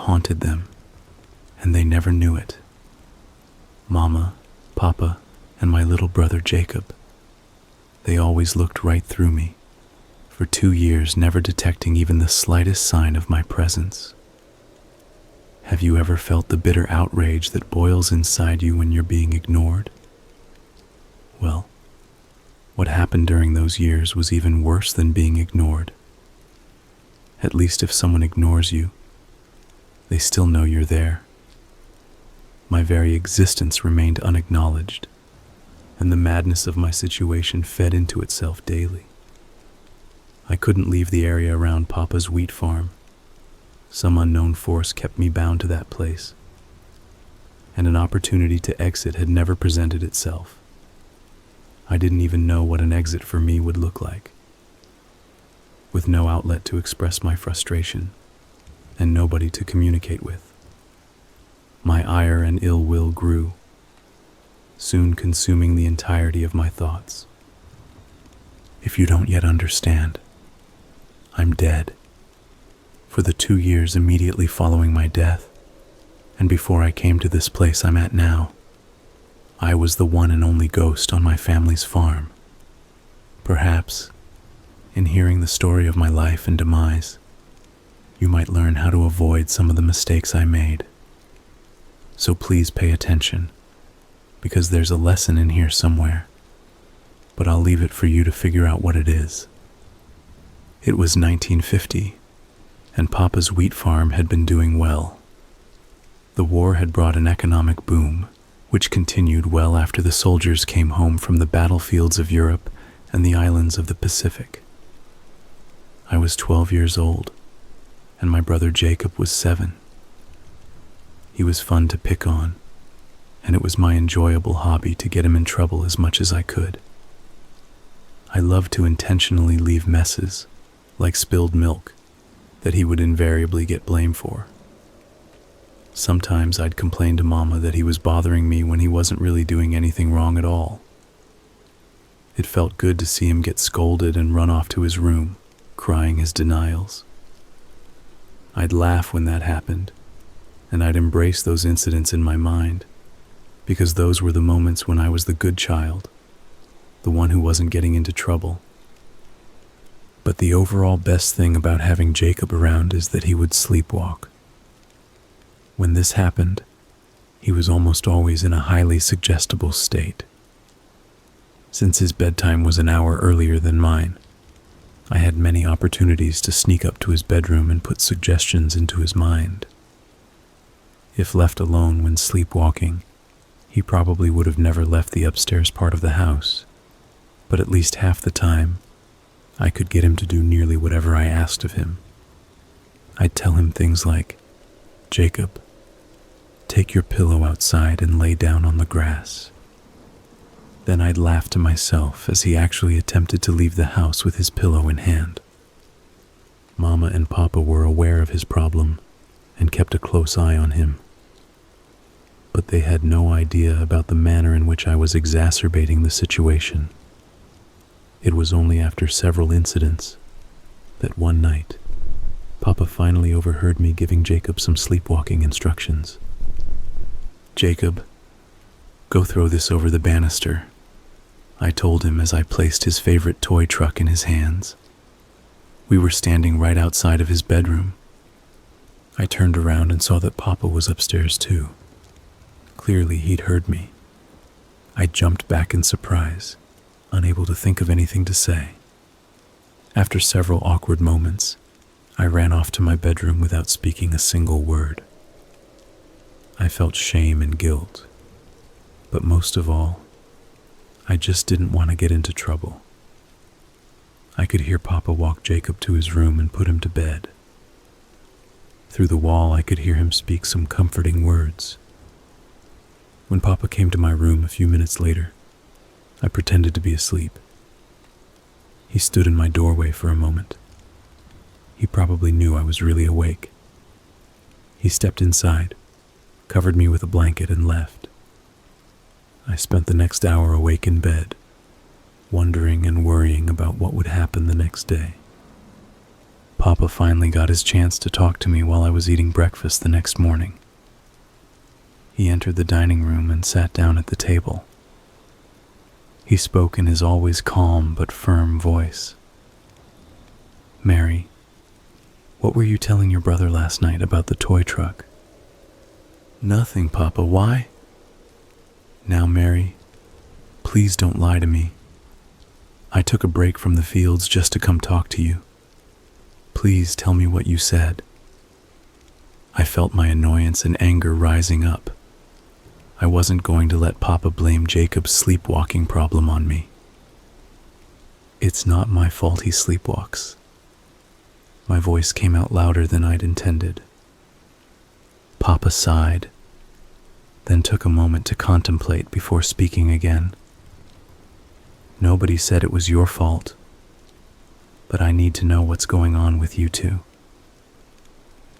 haunted them, and they never knew it. Mama, Papa, and my little brother Jacob. They always looked right through me, for 2 years never detecting even the slightest sign of my presence. Have you ever felt the bitter outrage that boils inside you when you're being ignored? Well, what happened during those years was even worse than being ignored. At least if someone ignores you, they still know you're there. My very existence remained unacknowledged, and the madness of my situation fed into itself daily. I couldn't leave the area around Papa's wheat farm. Some unknown force kept me bound to that place, and an opportunity to exit had never presented itself. I didn't even know what an exit for me would look like. With no outlet to express my frustration, and nobody to communicate with, my ire and ill will grew, soon consuming the entirety of my thoughts. If you don't yet understand, I'm dead. For the 2 years immediately following my death, and before I came to this place I'm at now, I was the one and only ghost on my family's farm. Perhaps, in hearing the story of my life and demise, you might learn how to avoid some of the mistakes I made. So please pay attention, because there's a lesson in here somewhere, but I'll leave it for you to figure out what it is. It was 1950, and Papa's wheat farm had been doing well. The war had brought an economic boom, which continued well after the soldiers came home from the battlefields of Europe and the islands of the Pacific. I was 12 years old, and my brother Jacob was 7. He was fun to pick on, and it was my enjoyable hobby to get him in trouble as much as I could. I loved to intentionally leave messes, like spilled milk, that he would invariably get blamed for. Sometimes I'd complain to Mama that he was bothering me when he wasn't really doing anything wrong at all. It felt good to see him get scolded and run off to his room, crying his denials. I'd laugh when that happened, and I'd embrace those incidents in my mind, because those were the moments when I was the good child, the one who wasn't getting into trouble. But the overall best thing about having Jacob around is that he would sleepwalk. When this happened, he was almost always in a highly suggestible state. Since his bedtime was an hour earlier than mine, I had many opportunities to sneak up to his bedroom and put suggestions into his mind. If left alone when sleepwalking, he probably would have never left the upstairs part of the house, but at least half the time, I could get him to do nearly whatever I asked of him. I'd tell him things like, "Jacob, take your pillow outside and lay down on the grass." Then I'd laugh to myself as he actually attempted to leave the house with his pillow in hand. Mama and Papa were aware of his problem and kept a close eye on him, but they had no idea about the manner in which I was exacerbating the situation. It was only after several incidents that one night, Papa finally overheard me giving Jacob some sleepwalking instructions. "Jacob, go throw this over the banister," I told him as I placed his favorite toy truck in his hands. We were standing right outside of his bedroom. I turned around and saw that Papa was upstairs too. Clearly he'd heard me. I jumped back in surprise, unable to think of anything to say. After several awkward moments, I ran off to my bedroom without speaking a single word. I felt shame and guilt, but most of all, I just didn't want to get into trouble. I could hear Papa walk Jacob to his room and put him to bed. Through the wall, I could hear him speak some comforting words. When Papa came to my room a few minutes later, I pretended to be asleep. He stood in my doorway for a moment. He probably knew I was really awake. He stepped inside, covered me with a blanket, and left. I spent the next hour awake in bed, wondering and worrying about what would happen the next day. Papa Papa finally got his chance to talk to me while I was eating breakfast the next morning. He entered the dining room and sat down at the table. He spoke in his always calm but firm voice. "Mary, what were you telling your brother last night about the toy truck?" "Nothing, Papa. Why?" "Now, Mary, please don't lie to me. I took a break from the fields just to come talk to you. Please tell me what you said." I felt my annoyance and anger rising up. I wasn't going to let Papa blame Jacob's sleepwalking problem on me. "It's not my fault he sleepwalks." My voice came out louder than I'd intended. Papa sighed, then took a moment to contemplate before speaking again. "Nobody said it was your fault, but I need to know what's going on with you two."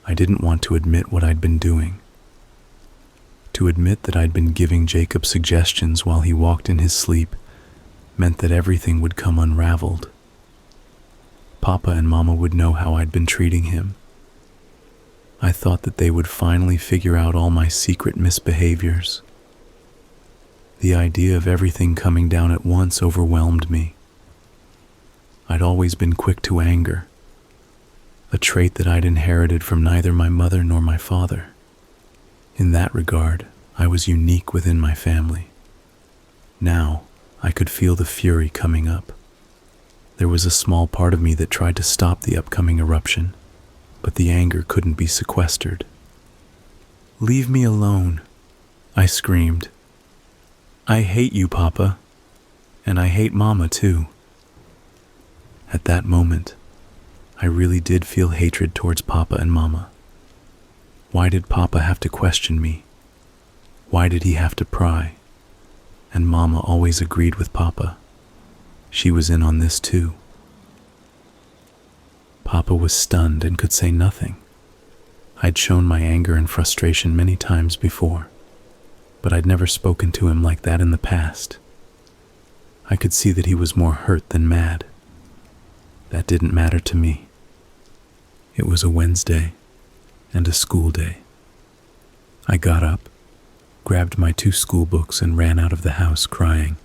I didn't want to admit what I'd been doing. To admit that I'd been giving Jacob suggestions while he walked in his sleep meant that everything would come unraveled. Papa and Mama would know how I'd been treating him. I thought that they would finally figure out all my secret misbehaviors. The idea of everything coming down at once overwhelmed me. I'd always been quick to anger, a trait that I'd inherited from neither my mother nor my father. In that regard, I was unique within my family. Now, I could feel the fury coming up. There was a small part of me that tried to stop the upcoming eruption, but the anger couldn't be sequestered. "Leave me alone," I screamed. "I hate you, Papa, and I hate Mama too." At that moment, I really did feel hatred towards Papa and Mama. Why did Papa have to question me? Why did he have to pry? And Mama always agreed with Papa. She was in on this too. Papa was stunned and could say nothing. I'd shown my anger and frustration many times before, but I'd never spoken to him like that in the past. I could see that he was more hurt than mad. That didn't matter to me. It was a Wednesday and a school day. I got up, grabbed my 2 school books and ran out of the house crying,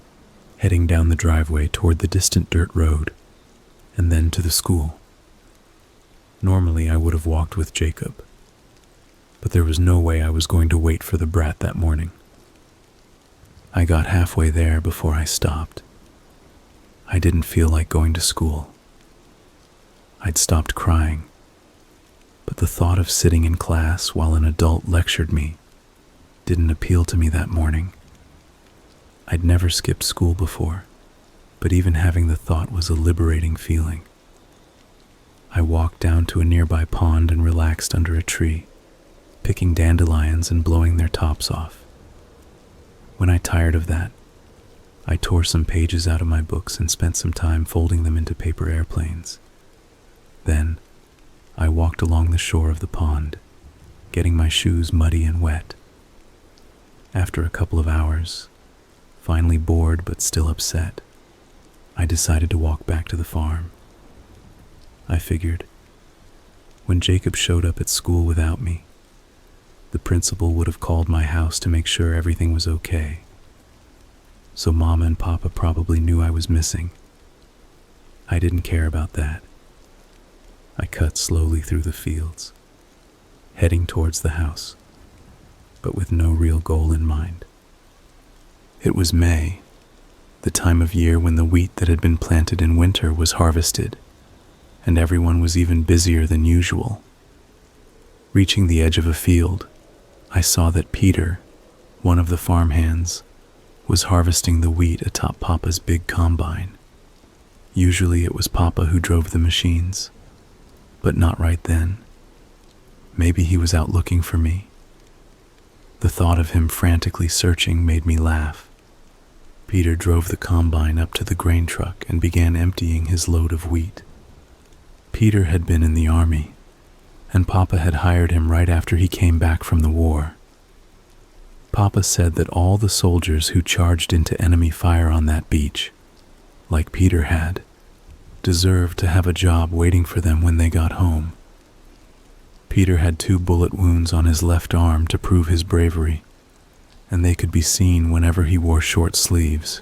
heading down the driveway toward the distant dirt road, and then to the school. Normally I would have walked with Jacob, but there was no way I was going to wait for the brat that morning. I got halfway there before I stopped. I didn't feel like going to school. I'd stopped crying, but the thought of sitting in class while an adult lectured me didn't appeal to me that morning. I'd never skipped school before, but even having the thought was a liberating feeling. I walked down to a nearby pond and relaxed under a tree, picking dandelions and blowing their tops off. When I tired of that, I tore some pages out of my books and spent some time folding them into paper airplanes. Then, I walked along the shore of the pond, getting my shoes muddy and wet. After a couple of hours, finally bored but still upset, I decided to walk back to the farm. I figured, when Jacob showed up at school without me, the principal would have called my house to make sure everything was okay. So Mama and Papa probably knew I was missing. I didn't care about that. I cut slowly through the fields, heading towards the house, but with no real goal in mind. It was May, the time of year when the wheat that had been planted in winter was harvested, and everyone was even busier than usual. Reaching the edge of a field, I saw that Peter, one of the farmhands, was harvesting the wheat atop Papa's big combine. Usually it was Papa who drove the machines, but not right then. Maybe he was out looking for me. The thought of him frantically searching made me laugh. Peter drove the combine up to the grain truck and began emptying his load of wheat. Peter had been in the army, and Papa had hired him right after he came back from the war. Papa said that all the soldiers who charged into enemy fire on that beach, like Peter had, deserved to have a job waiting for them when they got home. Peter had 2 bullet wounds on his left arm to prove his bravery, and they could be seen whenever he wore short sleeves.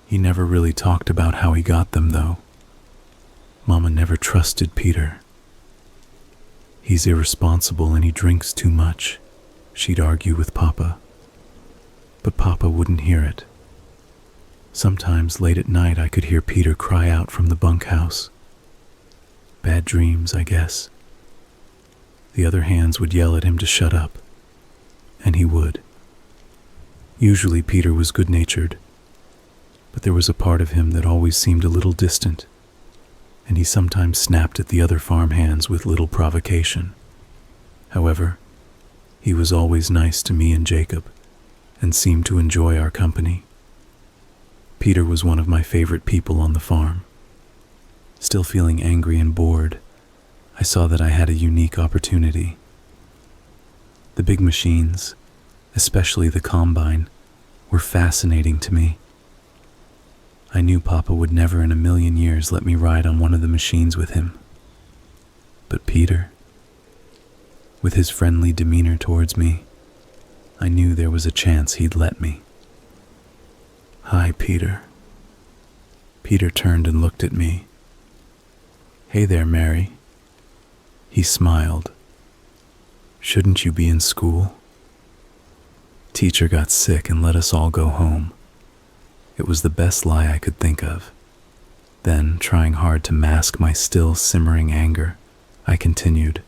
He never really talked about how he got them, though. Mama never trusted Peter. "He's irresponsible and he drinks too much," she'd argue with Papa. But Papa wouldn't hear it. Sometimes late at night I could hear Peter cry out from the bunkhouse. Bad dreams, I guess. The other hands would yell at him to shut up, and he would. Usually Peter was good-natured, but there was a part of him that always seemed a little distant, and he sometimes snapped at the other farmhands with little provocation. However, he was always nice to me and Jacob, and seemed to enjoy our company. Peter was one of my favorite people on the farm. Still feeling angry and bored, I saw that I had a unique opportunity. The big machines, especially the combine, were fascinating to me. I knew Papa would never in a million years let me ride on one of the machines with him. But Peter, with his friendly demeanor towards me, I knew there was a chance he'd let me. "Hi, Peter." Peter turned and looked at me. "Hey there, Mary." He smiled. "Shouldn't you be in school?" Teacher got sick and let us all go home. It was the best lie I could think of. Then, trying hard to mask my still simmering anger, I continued,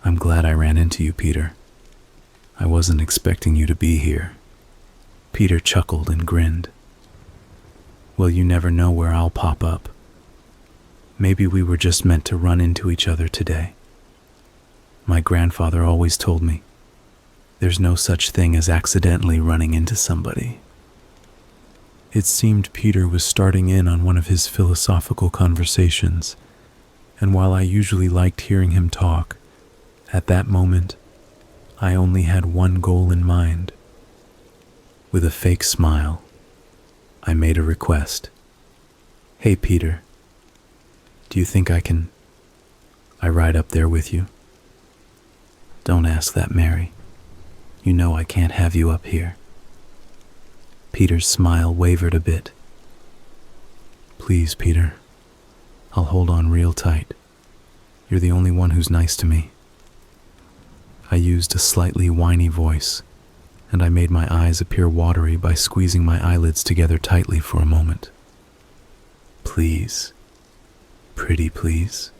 "I'm glad I ran into you, Peter. I wasn't expecting you to be here." Peter chuckled and grinned. "Well, you never know where I'll pop up. Maybe we were just meant to run into each other today. My grandfather always told me, there's no such thing as accidentally running into somebody." It seemed Peter was starting in on one of his philosophical conversations, and while I usually liked hearing him talk, at that moment, I only had one goal in mind. With a fake smile, I made a request. "Hey, Peter, do you think I ride up there with you?" "Don't ask that, Mary. You know I can't have you up here." Peter's smile wavered a bit. "Please, Peter, I'll hold on real tight. You're the only one who's nice to me." I used a slightly whiny voice, and I made my eyes appear watery by squeezing my eyelids together tightly for a moment. "Please, pretty please."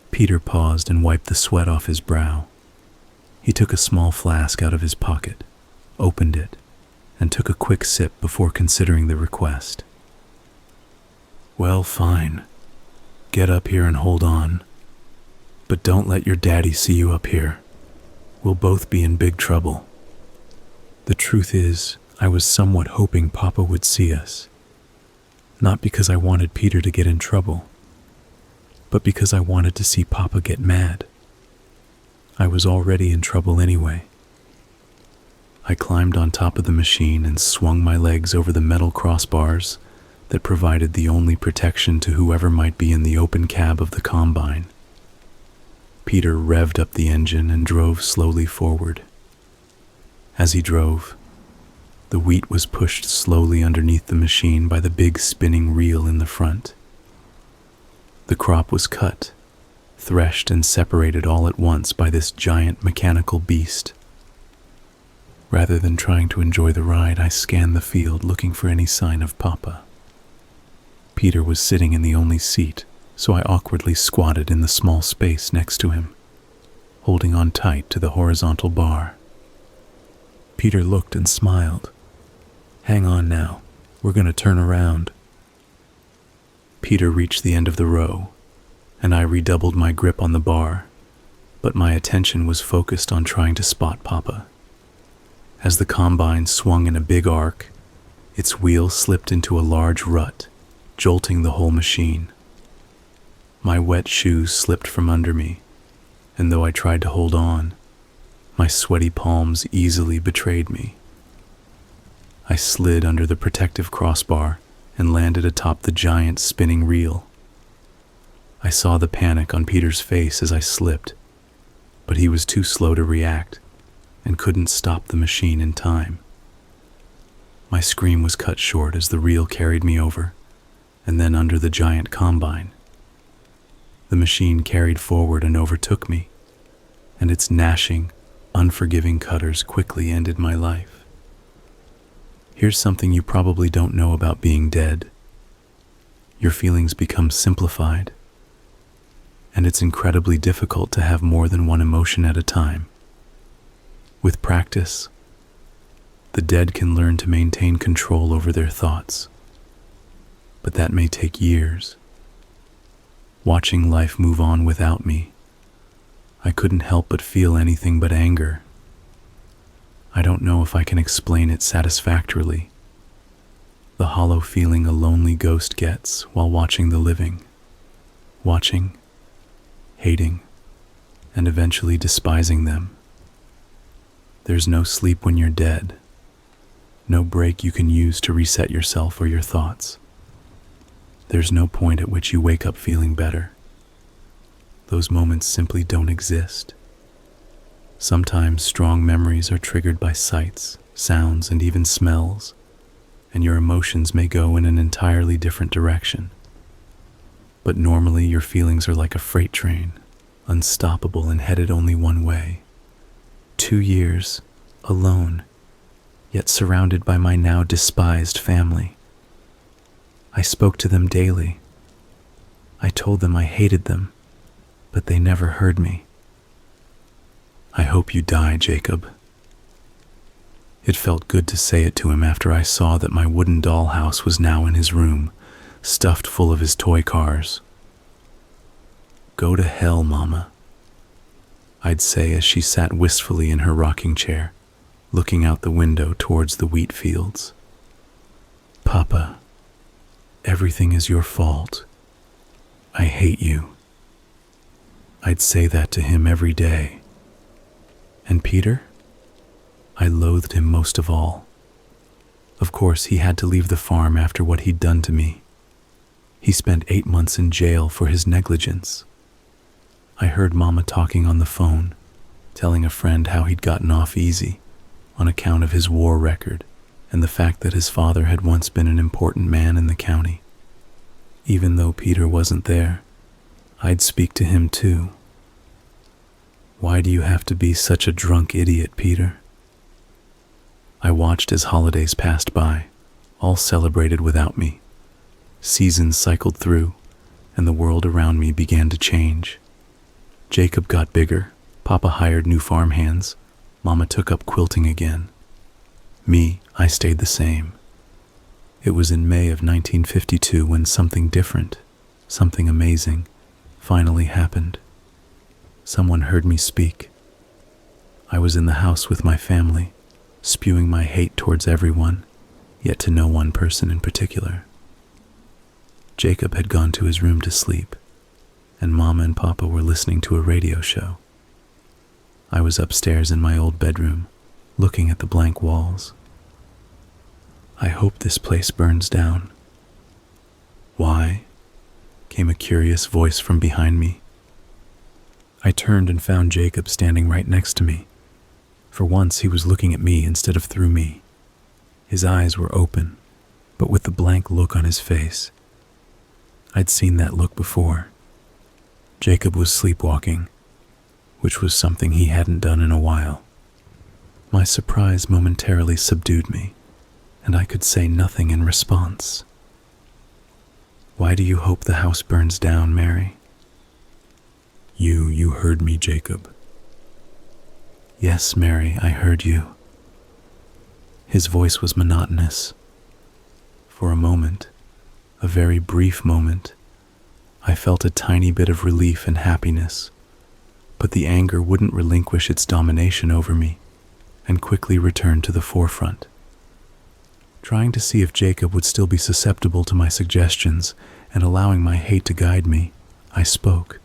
Peter paused and wiped the sweat off his brow. He took a small flask out of his pocket, opened it, and took a quick sip before considering the request. "Well, fine. Get up here and hold on. But don't let your daddy see you up here. We'll both be in big trouble." The truth is, I was somewhat hoping Papa would see us. Not because I wanted Peter to get in trouble, but because I wanted to see Papa get mad. I was already in trouble anyway. I climbed on top of the machine and swung my legs over the metal crossbars that provided the only protection to whoever might be in the open cab of the combine. Peter revved up the engine and drove slowly forward. As he drove, the wheat was pushed slowly underneath the machine by the big spinning reel in the front. The crop was cut, threshed and separated all at once by this giant mechanical beast. Rather than trying to enjoy the ride, I scanned the field looking for any sign of Papa. Peter was sitting in the only seat, so I awkwardly squatted in the small space next to him, holding on tight to the horizontal bar. Peter looked and smiled. "Hang on now, we're going to turn around." Peter reached the end of the row, and I redoubled my grip on the bar, but my attention was focused on trying to spot Papa. As the combine swung in a big arc, its wheel slipped into a large rut, jolting the whole machine. My wet shoes slipped from under me, and though I tried to hold on, my sweaty palms easily betrayed me. I slid under the protective crossbar and landed atop the giant spinning reel. I saw the panic on Peter's face as I slipped, but he was too slow to react and couldn't stop the machine in time. My scream was cut short as the reel carried me over and then under the giant combine. The machine carried forward and overtook me, and its gnashing, unforgiving cutters quickly ended my life. Here's something you probably don't know about being dead. Your feelings become simplified, and it's incredibly difficult to have more than one emotion at a time. With practice, the dead can learn to maintain control over their thoughts, but that may take years. Watching life move on without me, I couldn't help but feel anything but anger. I don't know if I can explain it satisfactorily. The hollow feeling a lonely ghost gets while watching the living. Watching, hating, and eventually despising them. There's no sleep when you're dead. No break you can use to reset yourself or your thoughts. There's no point at which you wake up feeling better. Those moments simply don't exist. Sometimes strong memories are triggered by sights, sounds, and even smells, and your emotions may go in an entirely different direction. But normally your feelings are like a freight train, unstoppable and headed only one way. 2 years, alone, yet surrounded by my now despised family. I spoke to them daily. I told them I hated them, but they never heard me. I hope you die, Jacob. It felt good to say it to him after I saw that my wooden dollhouse was now in his room, stuffed full of his toy cars. Go to hell, Mama, I'd say as she sat wistfully in her rocking chair, looking out the window towards the wheat fields. Papa, everything is your fault. I hate you. I'd say that to him every day. And Peter? I loathed him most of all. Of course, he had to leave the farm after what he'd done to me. He spent 8 months in jail for his negligence. I heard Mama talking on the phone, telling a friend how he'd gotten off easy on account of his war record and the fact that his father had once been an important man in the county. Even though Peter wasn't there, I'd speak to him too. Why do you have to be such a drunk idiot, Peter? I watched as holidays passed by, all celebrated without me. Seasons cycled through, and the world around me began to change. Jacob got bigger, Papa hired new farm hands, Mama took up quilting again. Me, I stayed the same. It was in May of 1952 when something different, something amazing, finally happened. Someone heard me speak. I was in the house with my family, spewing my hate towards everyone, yet to no one person in particular. Jacob had gone to his room to sleep, and Mama and Papa were listening to a radio show. I was upstairs in my old bedroom, looking at the blank walls. I hope this place burns down. Why? Came a curious voice from behind me. I turned and found Jacob standing right next to me. For once, he was looking at me instead of through me. His eyes were open, but with the blank look on his face. I'd seen that look before. Jacob was sleepwalking, which was something he hadn't done in a while. My surprise momentarily subdued me, and I could say nothing in response. Why do you hope the house burns down, Mary? You heard me, Jacob. Yes, Mary, I heard you. His voice was monotonous. For a moment, a very brief moment, I felt a tiny bit of relief and happiness, but the anger wouldn't relinquish its domination over me and quickly returned to the forefront. Trying to see if Jacob would still be susceptible to my suggestions and allowing my hate to guide me, I spoke.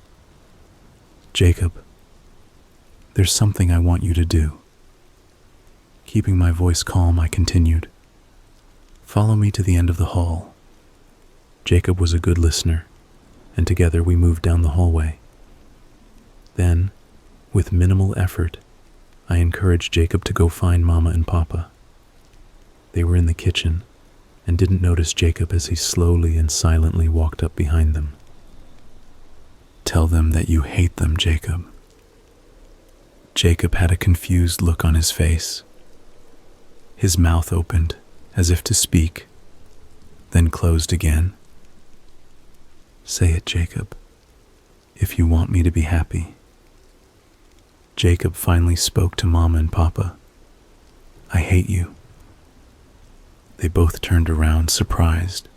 Jacob, there's something I want you to do. Keeping my voice calm, I continued. Follow me to the end of the hall. Jacob was a good listener, and together we moved down the hallway. Then, with minimal effort, I encouraged Jacob to go find Mama and Papa. They were in the kitchen and didn't notice Jacob as he slowly and silently walked up behind them. "Tell them that you hate them, Jacob." Jacob had a confused look on his face. His mouth opened as if to speak, then closed again. "Say it, Jacob, if you want me to be happy." Jacob finally spoke to Mama and Papa. "I hate you." They both turned around, surprised.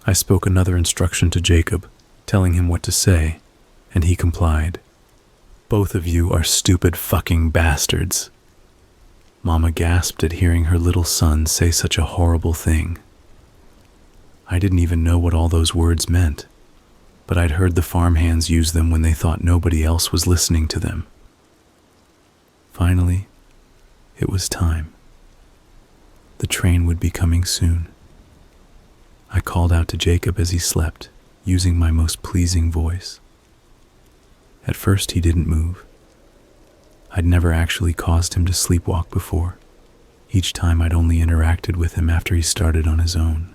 I spoke another instruction to Jacob, telling him what to say, and he complied. "Both of you are stupid fucking bastards." Mama gasped at hearing her little son say such a horrible thing. I didn't even know what all those words meant, but I'd heard the farmhands use them when they thought nobody else was listening to them. Finally, it was time. The train would be coming soon. I called out to Jacob as he slept, using my most pleasing voice. At first he didn't move. I'd never actually caused him to sleepwalk before. Each time I'd only interacted with him after he started on his own.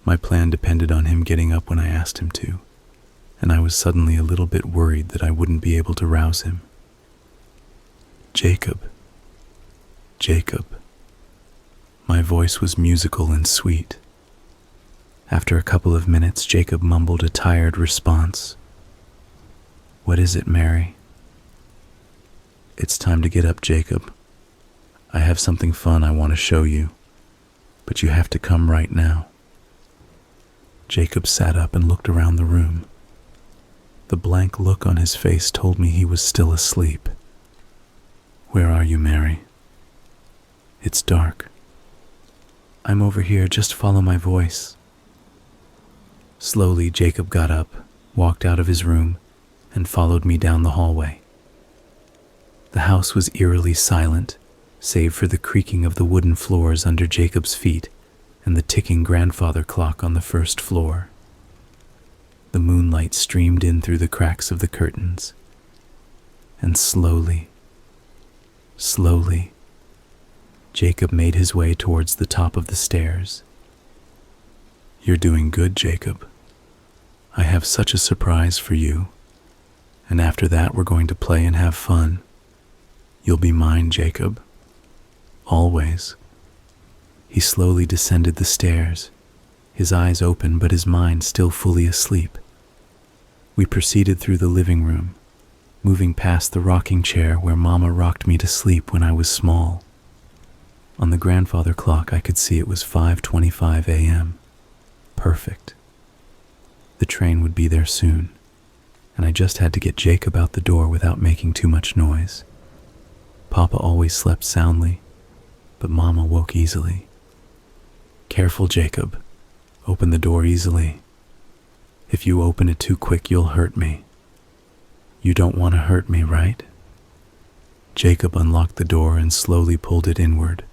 My plan depended on him getting up when I asked him to, and I was suddenly a little bit worried that I wouldn't be able to rouse him. "Jacob, Jacob." My voice was musical and sweet. After a couple of minutes, Jacob mumbled a tired response. "What is it, Mary?" "It's time to get up, Jacob. I have something fun I want to show you, but you have to come right now." Jacob sat up and looked around the room. The blank look on his face told me he was still asleep. "Where are you, Mary?" "It's dark." "I'm over here, just follow my voice." Slowly, Jacob got up, walked out of his room, and followed me down the hallway. The house was eerily silent, save for the creaking of the wooden floors under Jacob's feet and the ticking grandfather clock on the first floor. The moonlight streamed in through the cracks of the curtains, and slowly, Jacob made his way towards the top of the stairs. "You're doing good, Jacob. I have such a surprise for you, and after that we're going to play and have fun. You'll be mine, Jacob. Always." He slowly descended the stairs, his eyes open but his mind still fully asleep. We proceeded through the living room, moving past the rocking chair where Mama rocked me to sleep when I was small. On the grandfather clock I could see it was 5:25 a.m. Perfect. The train would be there soon, and I just had to get Jacob out the door without making too much noise. Papa always slept soundly, but Mama woke easily. "Careful, Jacob. Open the door easily. If you open it too quick, you'll hurt me. You don't want to hurt me, right?" Jacob unlocked the door and slowly pulled it inward.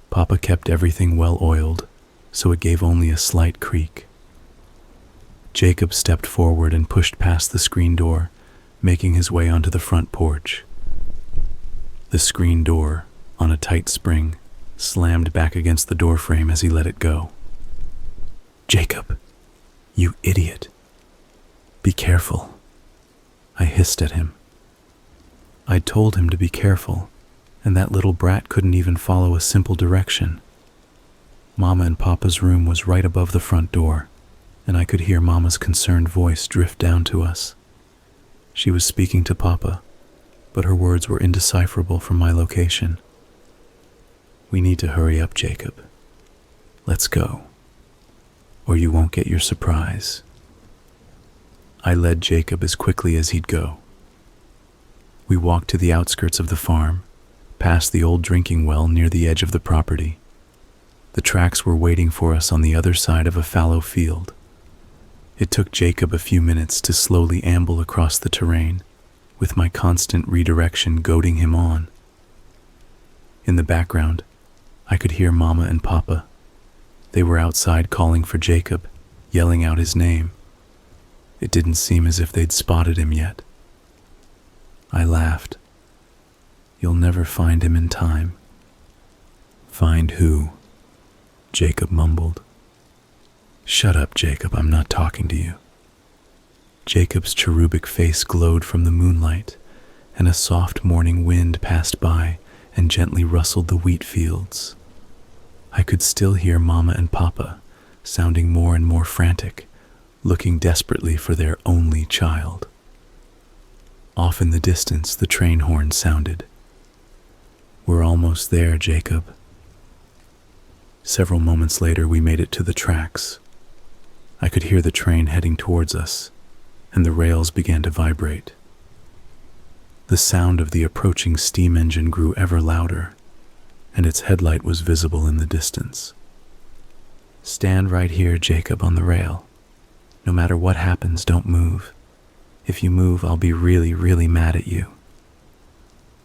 Papa kept everything well oiled, so it gave only a slight creak. Jacob stepped forward and pushed past the screen door, making his way onto the front porch. The screen door, on a tight spring, slammed back against the doorframe as he let it go. "Jacob, you idiot. Be careful." I hissed at him. I'd told him to be careful, and that little brat couldn't even follow a simple direction. Mama and Papa's room was right above the front door, and I could hear Mama's concerned voice drift down to us. She was speaking to Papa, but her words were indecipherable from my location. "We need to hurry up, Jacob. Let's go, or you won't get your surprise." I led Jacob as quickly as he'd go. We walked to the outskirts of the farm, past the old drinking well near the edge of the property. The tracks were waiting for us on the other side of a fallow field. It took Jacob a few minutes to slowly amble across the terrain, with my constant redirection goading him on. In the background, I could hear Mama and Papa. They were outside calling for Jacob, yelling out his name. It didn't seem as if they'd spotted him yet. I laughed. You'll never find him in time. Find who? Jacob mumbled. Shut up, Jacob, I'm not talking to you. Jacob's cherubic face glowed from the moonlight, and a soft morning wind passed by and gently rustled the wheat fields. I could still hear Mama and Papa, sounding more and more frantic, looking desperately for their only child. Off in the distance, the train horn sounded. We're almost there, Jacob. Several moments later, we made it to the tracks. I could hear the train heading towards us, and the rails began to vibrate. The sound of the approaching steam engine grew ever louder, and its headlight was visible in the distance. Stand right here, Jacob, on the rail. No matter what happens, don't move. If you move, I'll be really, really mad at you.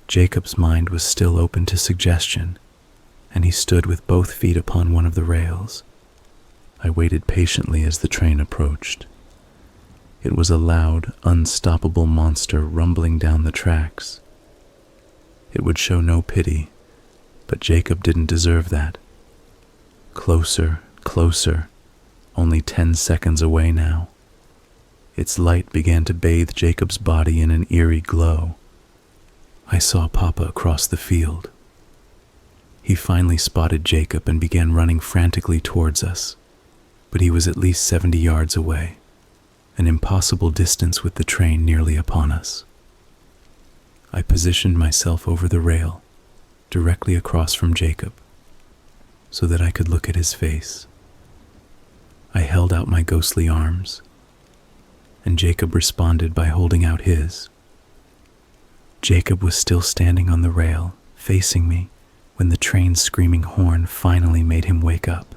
Jacob's mind was still open to suggestion, and he stood with both feet upon one of the rails. I waited patiently as the train approached. It was a loud, unstoppable monster rumbling down the tracks. It would show no pity, but Jacob didn't deserve that. Closer, closer, only 10 seconds away now. Its light began to bathe Jacob's body in an eerie glow. I saw Papa across the field. He finally spotted Jacob and began running frantically towards us, but he was at least 70 yards away, an impossible distance with the train nearly upon us. I positioned myself over the rail, directly across from Jacob, so that I could look at his face. I held out my ghostly arms, and Jacob responded by holding out his. Jacob was still standing on the rail, facing me, when the train's screaming horn finally made him wake up.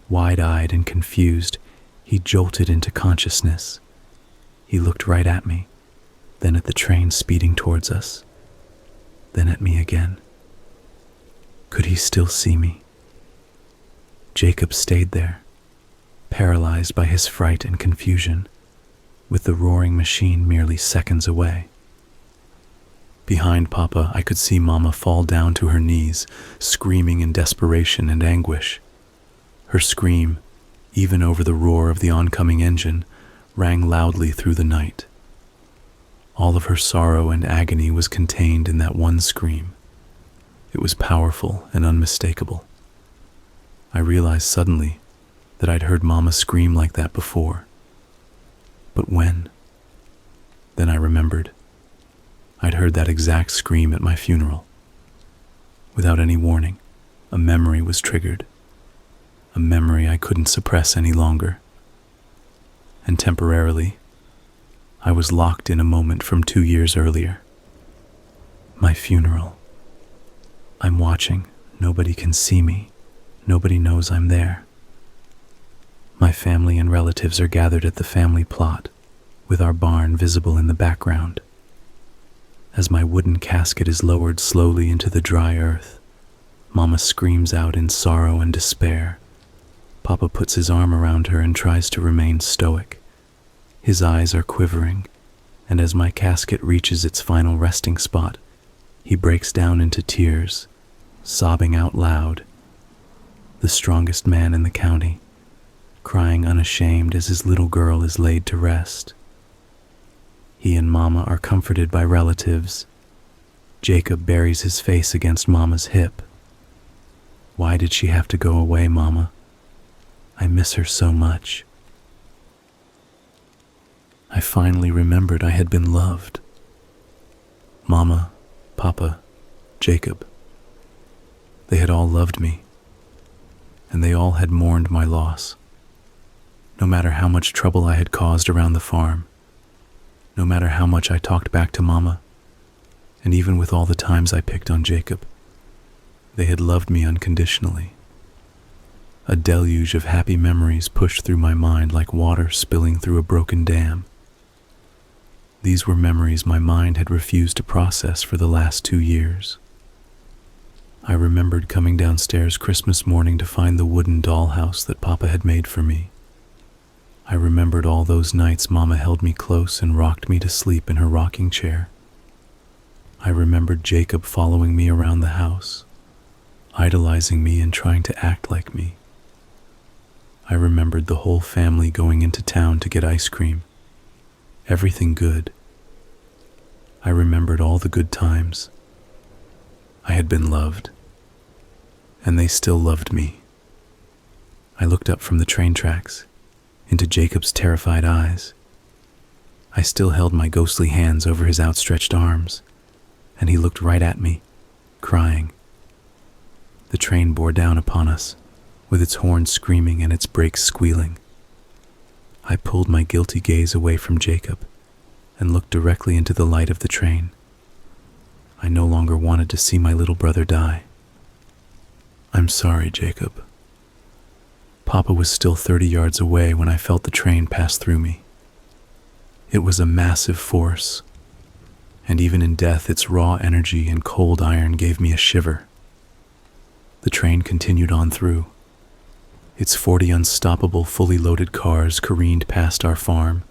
Wide-eyed and confused, he jolted into consciousness. He looked right at me, then at the train speeding towards us, then at me again. Could he still see me? Jacob stayed there, paralyzed by his fright and confusion, with the roaring machine merely seconds away. Behind Papa, I could see Mama fall down to her knees, screaming in desperation and anguish. Her scream, even over the roar of the oncoming engine, rang loudly through the night. All of her sorrow and agony was contained in that one scream. It was powerful and unmistakable. I realized suddenly that I'd heard Mama scream like that before. But when? Then I remembered. I'd heard that exact scream at my funeral. Without any warning, a memory was triggered. A memory I couldn't suppress any longer. And temporarily, I was locked in a moment from 2 years earlier. My funeral. I'm watching. Nobody can see me. Nobody knows I'm there. My family and relatives are gathered at the family plot, with our barn visible in the background. As my wooden casket is lowered slowly into the dry earth, Mama screams out in sorrow and despair. Papa puts his arm around her and tries to remain stoic. His eyes are quivering, and as my casket reaches its final resting spot, he breaks down into tears, sobbing out loud. The strongest man in the county, crying unashamed as his little girl is laid to rest. He and Mama are comforted by relatives. Jacob buries his face against Mama's hip. Why did she have to go away, Mama? I miss her so much. I finally remembered I had been loved. Mama, Papa, Jacob. They had all loved me, and they all had mourned my loss. No matter how much trouble I had caused around the farm, no matter how much I talked back to Mama, and even with all the times I picked on Jacob, they had loved me unconditionally. A deluge of happy memories pushed through my mind like water spilling through a broken dam. These were memories my mind had refused to process for the last 2 years. I remembered coming downstairs Christmas morning to find the wooden dollhouse that Papa had made for me. I remembered all those nights Mama held me close and rocked me to sleep in her rocking chair. I remembered Jacob following me around the house, idolizing me and trying to act like me. I remembered the whole family going into town to get ice cream. Everything good. I remembered all the good times. I had been loved, and they still loved me. I looked up from the train tracks, into Jacob's terrified eyes. I still held my ghostly hands over his outstretched arms, and he looked right at me, crying. The train bore down upon us, with its horn screaming and its brakes squealing. I pulled my guilty gaze away from Jacob and looked directly into the light of the train. I no longer wanted to see my little brother die. I'm sorry, Jacob. Papa was still 30 yards away when I felt the train pass through me. It was a massive force, and even in death its raw energy and cold iron gave me a shiver. The train continued on through. Its 40 unstoppable, fully loaded cars careened past our farm,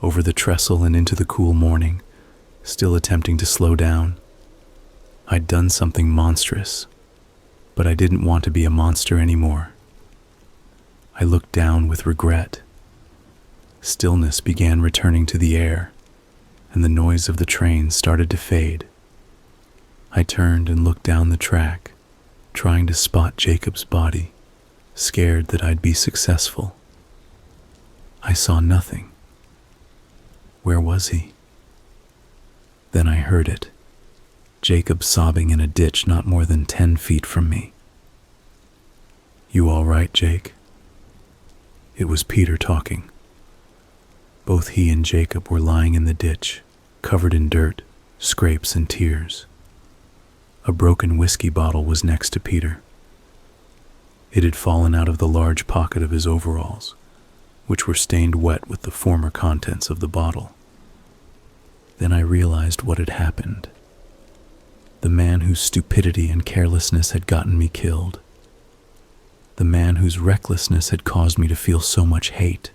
over the trestle and into the cool morning, still attempting to slow down. I'd done something monstrous, but I didn't want to be a monster anymore. I looked down with regret. Stillness began returning to the air, and the noise of the train started to fade. I turned and looked down the track, trying to spot Jacob's body, scared that I'd be successful. I saw nothing. Where was he? Then I heard it. Jacob sobbing in a ditch not more than 10 feet from me. You all right, Jake? It was Peter talking. Both he and Jacob were lying in the ditch, covered in dirt, scrapes, and tears. A broken whiskey bottle was next to Peter. It had fallen out of the large pocket of his overalls, which were stained wet with the former contents of the bottle. Then I realized what had happened. The man whose stupidity and carelessness had gotten me killed. The man whose recklessness had caused me to feel so much hate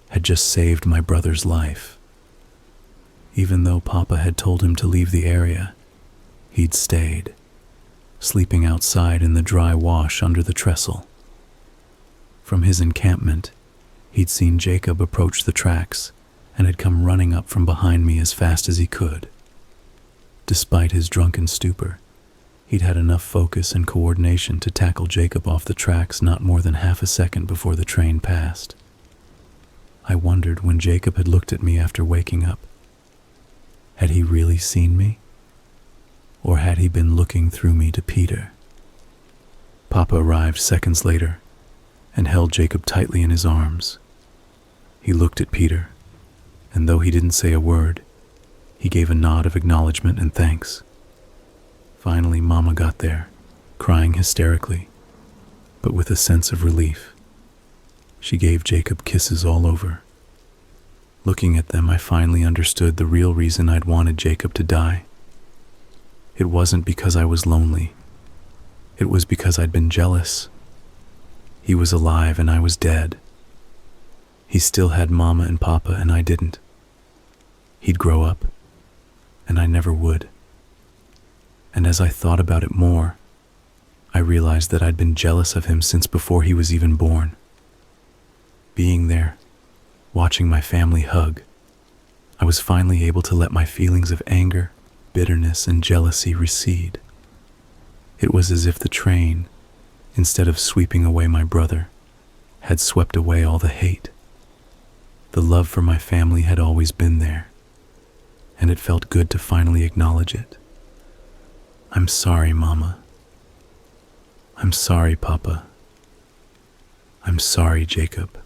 had just saved my brother's life. Even though Papa had told him to leave the area, he'd stayed, sleeping outside in the dry wash under the trestle. From his encampment, he'd seen Jacob approach the tracks and had come running up from behind me as fast as he could. Despite his drunken stupor, he'd had enough focus and coordination to tackle Jacob off the tracks not more than half a second before the train passed. I wondered when Jacob had looked at me after waking up. Had he really seen me? Or had he been looking through me to Peter? Papa arrived seconds later and held Jacob tightly in his arms. He looked at Peter, and though he didn't say a word, he gave a nod of acknowledgement and thanks. Finally, Mama got there, crying hysterically, but with a sense of relief. She gave Jacob kisses all over. Looking at them, I finally understood the real reason I'd wanted Jacob to die. It wasn't because I was lonely. It was because I'd been jealous. He was alive and I was dead. He still had Mama and Papa and I didn't. He'd grow up, and I never would. And as I thought about it more, I realized that I'd been jealous of him since before he was even born. Being there, watching my family hug, I was finally able to let my feelings of anger, bitterness, and jealousy recede. It was as if the train, instead of sweeping away my brother, had swept away all the hate. The love for my family had always been there, and it felt good to finally acknowledge it. I'm sorry, Mama. I'm sorry, Papa. I'm sorry, Jacob.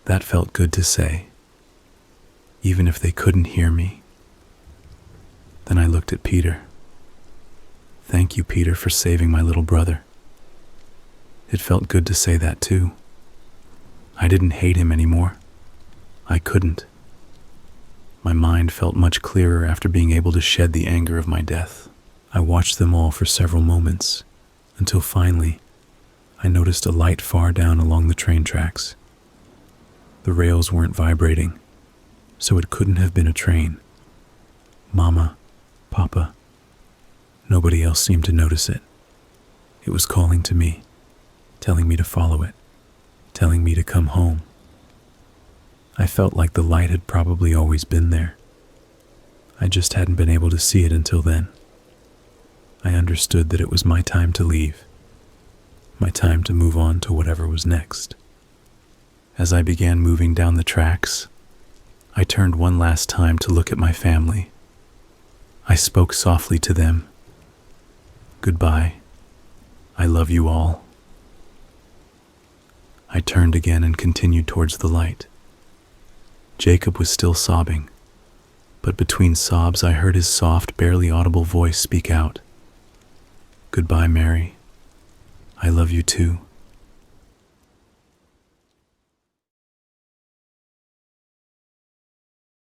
That felt good to say, even if they couldn't hear me. Then I looked at Peter. Thank you, Peter, for saving my little brother. It felt good to say that too. I didn't hate him anymore. I couldn't. My mind felt much clearer after being able to shed the anger of my death. I watched them all for several moments, until finally I noticed a light far down along the train tracks. The rails weren't vibrating, so it couldn't have been a train. Mama, Papa, nobody else seemed to notice it. It was calling to me, telling me to follow it, telling me to come home. I felt like the light had probably always been there. I just hadn't been able to see it until then. I understood that it was my time to leave, my time to move on to whatever was next. As I began moving down the tracks, I turned one last time to look at my family. I spoke softly to them. Goodbye. I love you all. I turned again and continued towards the light. Jacob was still sobbing, but between sobs I heard his soft, barely audible voice speak out. Goodbye, Mary. I love you too.